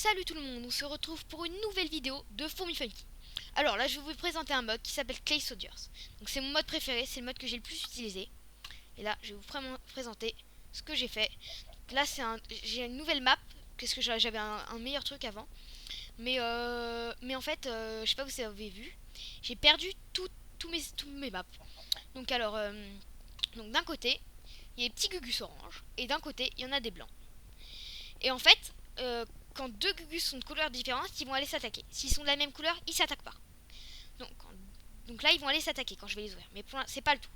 Salut tout le monde, on se retrouve pour une nouvelle vidéo de Fourmi Funky. Alors là je vais vous présenter un mode qui s'appelle Clay Soldiers. Donc c'est mon mode préféré, c'est le mode que j'ai le plus utilisé. Et là je vais vous présenter ce que j'ai fait. Donc là j'ai une nouvelle map, parce que j'avais un meilleur truc avant. Mais en fait, je sais pas si vous avez vu, j'ai perdu tous mes maps. Donc alors, donc d'un côté, il y a des petits gugus orange, et d'un côté, il y en a des blancs. Et en fait, quand deux gugus sont de couleurs différentes, ils vont aller s'attaquer. S'ils sont de la même couleur, ils s'attaquent pas. Donc, donc là, ils vont aller s'attaquer quand je vais les ouvrir. Mais c'est pas le tout.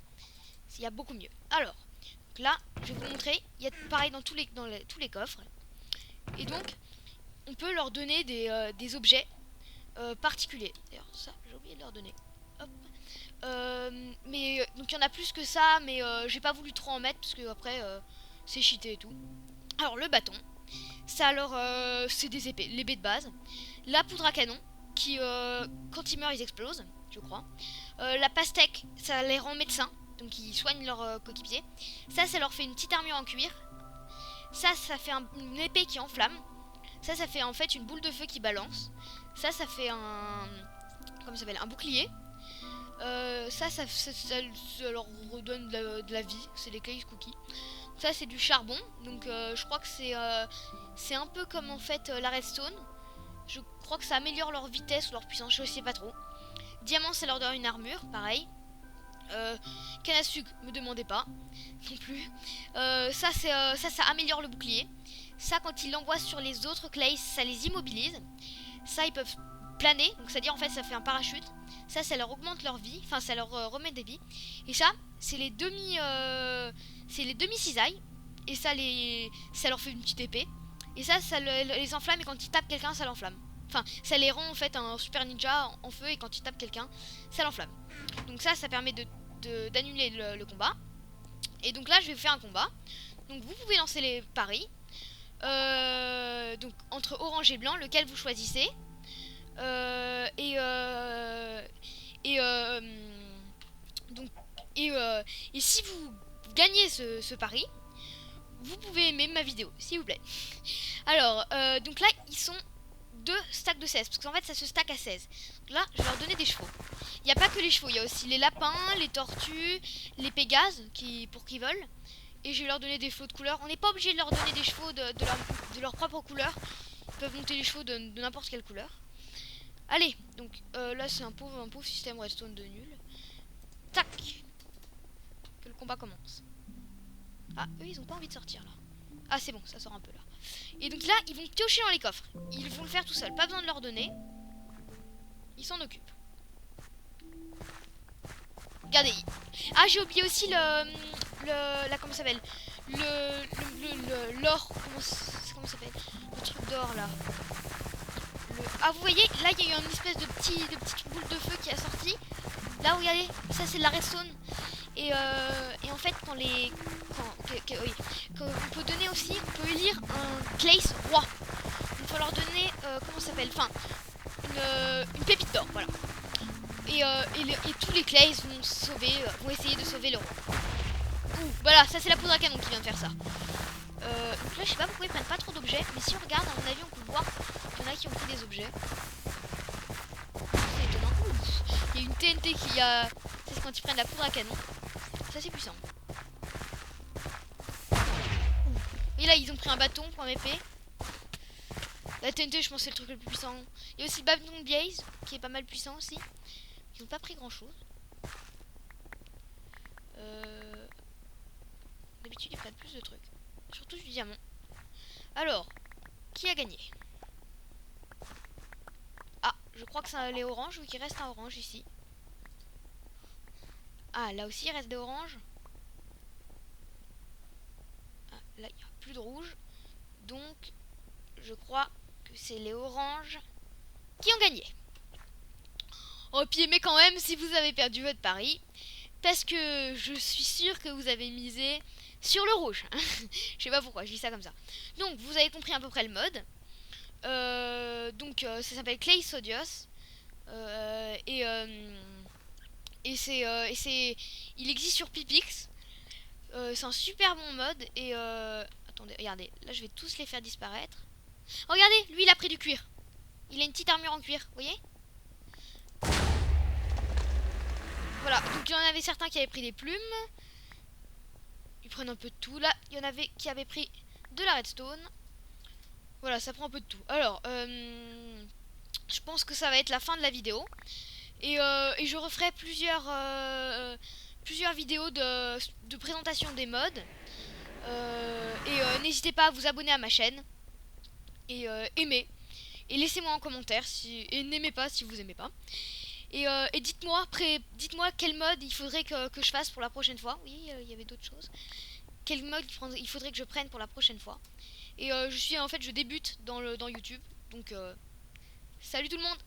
Il y a beaucoup mieux. Alors, donc là, je vais vous montrer. Il y a pareil dans tous les coffres. Et donc, on peut leur donner des objets particuliers. D'ailleurs, ça, j'ai oublié de leur donner. Hop. Donc il y en a plus que ça, mais j'ai pas voulu trop en mettre parce que après c'est cheaté et tout. Alors le bâton, ça alors c'est des épées, l'épée de base. La poudre à canon qui quand ils meurent ils explosent, je crois. La pastèque, ça les rend médecins, donc ils soignent leurs coéquipiers. Ça leur fait une petite armure en cuir. Ça fait une épée qui enflamme. Ça fait en fait une boule de feu qui balance. Ça fait un comment ça s'appelle, un bouclier. Ça leur redonne de la vie. C'est les Clay Cookies. Ça c'est du charbon. Donc je crois que c'est un peu comme en fait la redstone. Je crois que ça améliore leur vitesse ou leur puissance. Je sais pas trop. Diamant ça leur donne une armure. Pareil. Canne à sucre, me demandez pas non plus. Ça améliore le bouclier. Ça quand ils l'envoient sur les autres clays, ça les immobilise. Ça ils peuvent planer, donc c'est à dire en fait ça fait un parachute. Ça leur augmente leur vie, enfin ça leur remet des vies. Et ça c'est les demi cisailles. Et ça leur fait une petite épée. Et ça les enflamme, et quand ils tapent quelqu'un ça l'enflamme. Enfin ça les rend en fait un super ninja en feu, et quand ils tapent quelqu'un ça l'enflamme. Donc ça permet d'annuler le combat. Et donc là je vais faire un combat. Donc vous pouvez lancer les paris. Donc entre orange et blanc, lequel vous choisissez. Euh, et, euh, et, euh, donc, et si vous gagnez ce pari, vous pouvez aimer ma vidéo, s'il vous plaît. Alors, donc là, ils sont 2 stacks de 16, parce qu'en fait, ça se stack à 16. Donc là, je vais leur donner des chevaux. Il n'y a pas que les chevaux, il y a aussi les lapins, les tortues, les pégases, pour qu'ils volent. Et je vais leur donner des chevaux de couleur. On n'est pas obligé de leur donner des chevaux de leur propre couleur. Ils peuvent monter les chevaux de n'importe quelle couleur. Allez, donc là c'est un pauvre système redstone de nul. Tac, que le combat commence. Ah, eux ils ont pas envie de sortir là. Ah c'est bon, ça sort un peu là. Et donc là ils vont piocher dans les coffres. Ils vont le faire tout seuls, pas besoin de leur donner. Ils s'en occupent. Regardez. Ah j'ai oublié aussi la comment ça s'appelle, l'or. Comment ça s'appelle, le truc d'or là. Ah vous voyez, là il y a eu une espèce de petite boule de feu qui a sorti. Là regardez, ça c'est de la redstone. Et en fait oui, quand on peut donner aussi, on peut élire un clays roi. Il faut leur donner comment ça s'appelle, enfin une pépite d'or, voilà. Et tous les clays vont essayer de sauver le roi. Ouh, voilà, ça c'est la poudre à canon qui vient de faire ça. Donc là je sais pas pourquoi ils prennent pas trop d'objets, mais si on regarde à mon avis on peut voir qu'il y en a qui ont pris des objets. C'est étonnant. Il y a une TNT qui a... C'est quand ils prennent la poudre à canon. Ça c'est puissant. Et là ils ont pris un bâton pour m'épée. La TNT je pense c'est le truc le plus puissant. Il y a aussi le bâton de Blaze qui est pas mal puissant aussi. Ils ont pas pris grand chose. D'habitude ils prennent plus de trucs. Surtout du diamant. Alors, qui a gagné? Ah, je crois que c'est les oranges, ou qu'il reste un orange ici. Ah, là aussi il reste des oranges. Ah, là il n'y a plus de rouge. Donc, je crois que c'est les oranges qui ont gagné. Oh, puis mais quand même, si vous avez perdu votre pari, parce que je suis sûre que vous avez misé sur le rouge. Je sais pas pourquoi, je dis ça comme ça. Donc, vous avez compris à peu près le mode. Ça s'appelle Clay Sodios. Il existe sur Pipix. C'est un super bon mode. Et attendez, regardez, là je vais tous les faire disparaître. Regardez, lui il a pris du cuir. Il a une petite armure en cuir, vous voyez? Voilà, donc il y en avait certains qui avaient pris des plumes. Ils prennent un peu de tout. Là, il y en avait qui avaient pris de la redstone. Voilà, ça prend un peu de tout. Alors, je pense que ça va être la fin de la vidéo. Et je referai plusieurs vidéos de présentation des mods. N'hésitez pas à vous abonner à ma chaîne. Et aimer. Et laissez-moi en commentaire et n'aimez pas si vous aimez pas. Et dites-moi quel mode il faudrait que je fasse pour la prochaine fois. Oui, il y avait d'autres choses. Quel mode il faudrait que je prenne pour la prochaine fois. Et je débute dans YouTube. Donc salut tout le monde.